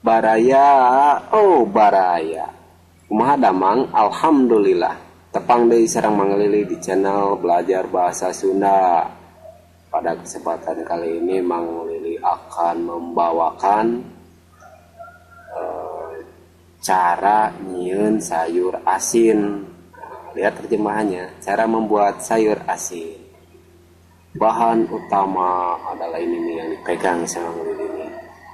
Baraya, oh baraya. Kumaha damang, alhamdulillah. Tepang deui sareng manglili di channel Belajar Bahasa Sunda. Pada kesempatan kali ini Mang Lili akan membawakan cara nyieun sayur asin. Lihat terjemahannya, cara membuat sayur asin. Bahan utama adalah ini nih yang dipegang sama Mang Lili ini,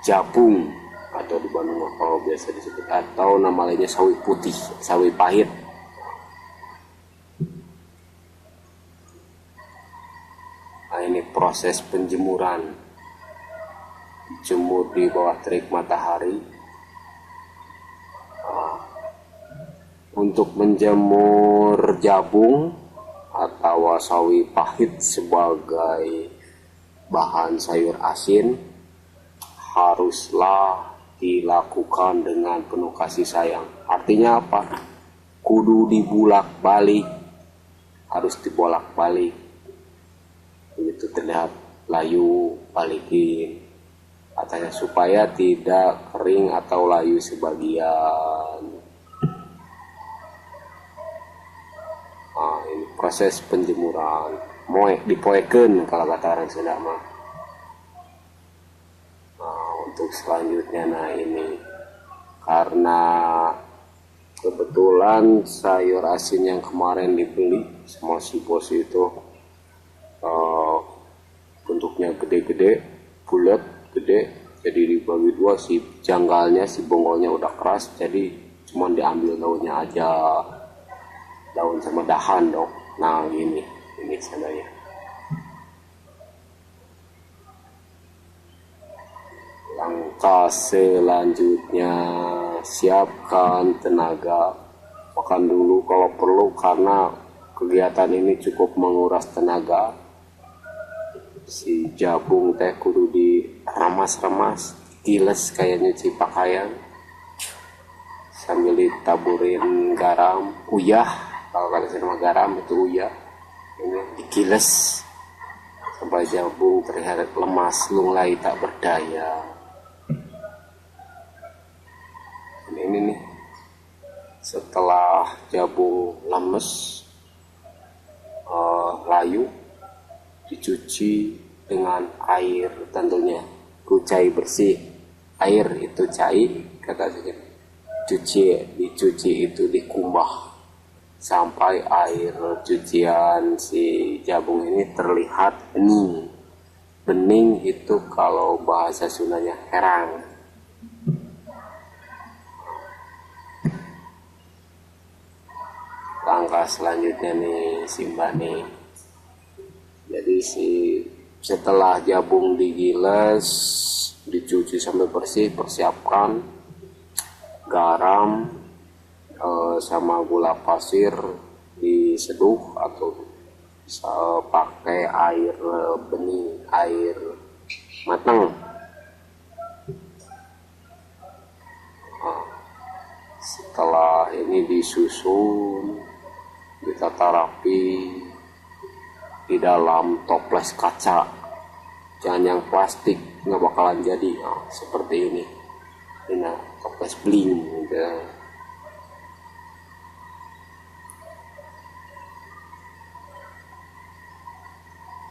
japung atau di Bandung kalau biasa disebut, atau nama lainnya sawi putih, sawi pahit. Nah, ini proses penjemuran. Jemur di bawah terik matahari. Untuk menjemur jabung atau sawi pahit sebagai bahan sayur asin haruslah dilakukan dengan penuh kasih sayang. Artinya apa? Kudu dibulak-balik, harus dibolak-balik. Begitu terlihat layu, balikin. Katanya supaya tidak kering atau layu sebagian. Nah, ini proses penjemuran. Moe dipoeken kalau kata orang Sunda mah. Nah, untuk selanjutnya, nah ini karena kebetulan sayur asin yang kemarin dibeli sama si bos itu bentuknya gede-gede, bulat, gede, jadi dibagi dua. Si janggalnya, si bonggolnya udah keras, jadi cuman diambil daunnya aja, daun sama dahan dong. Nah ini sebenarnya. Langkah selanjutnya, siapkan tenaga. Makan dulu kalau perlu, karena kegiatan ini cukup menguras tenaga. Si jabung teh kudu diremas-remas, tiles kayak nyuci pakaian, sambil ditaburin garam, uyah. Kalau kalian sama garam itu uyah. Ini dikiles sampai jabung terlihat lemas, lunglai tak berdaya. Ini nih, setelah jabung lemes, layu, dicuci dengan air tentunya, kucai bersih. Air itu cai, kata saja. Dicuci itu dikumbah sampai air cucian si jabung ini terlihat bening. Bening itu kalau bahasa Sundanya herang. Langkah selanjutnya nih Simba nih. Jadi setelah jabung digiles, dicuci sampai bersih, persiapkan garam sama gula pasir diseduh, atau bisa pakai air bening, air matang. Setelah ini disusun, ditata rapi di dalam toples kaca, jangan yang plastik, nggak bakalan jadi. Nah, seperti ini toples bling gitu.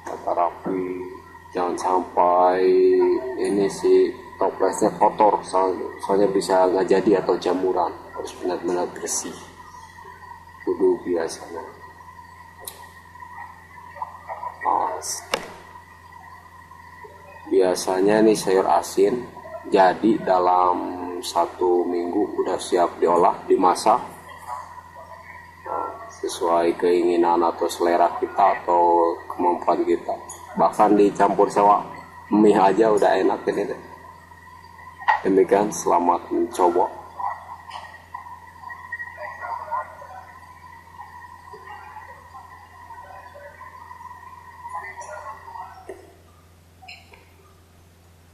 Tata rapi, jangan sampai ini si toplesnya kotor, soalnya bisa nggak jadi atau jamuran. Harus benar-benar bersih, kudu biasanya. Biasanya nih sayur asin jadi dalam 1 minggu udah siap diolah, dimasak. Nah, sesuai keinginan atau selera kita atau kemampuan kita. Bahkan dicampur sama mie aja udah enak ini deh. Demikian, selamat mencoba.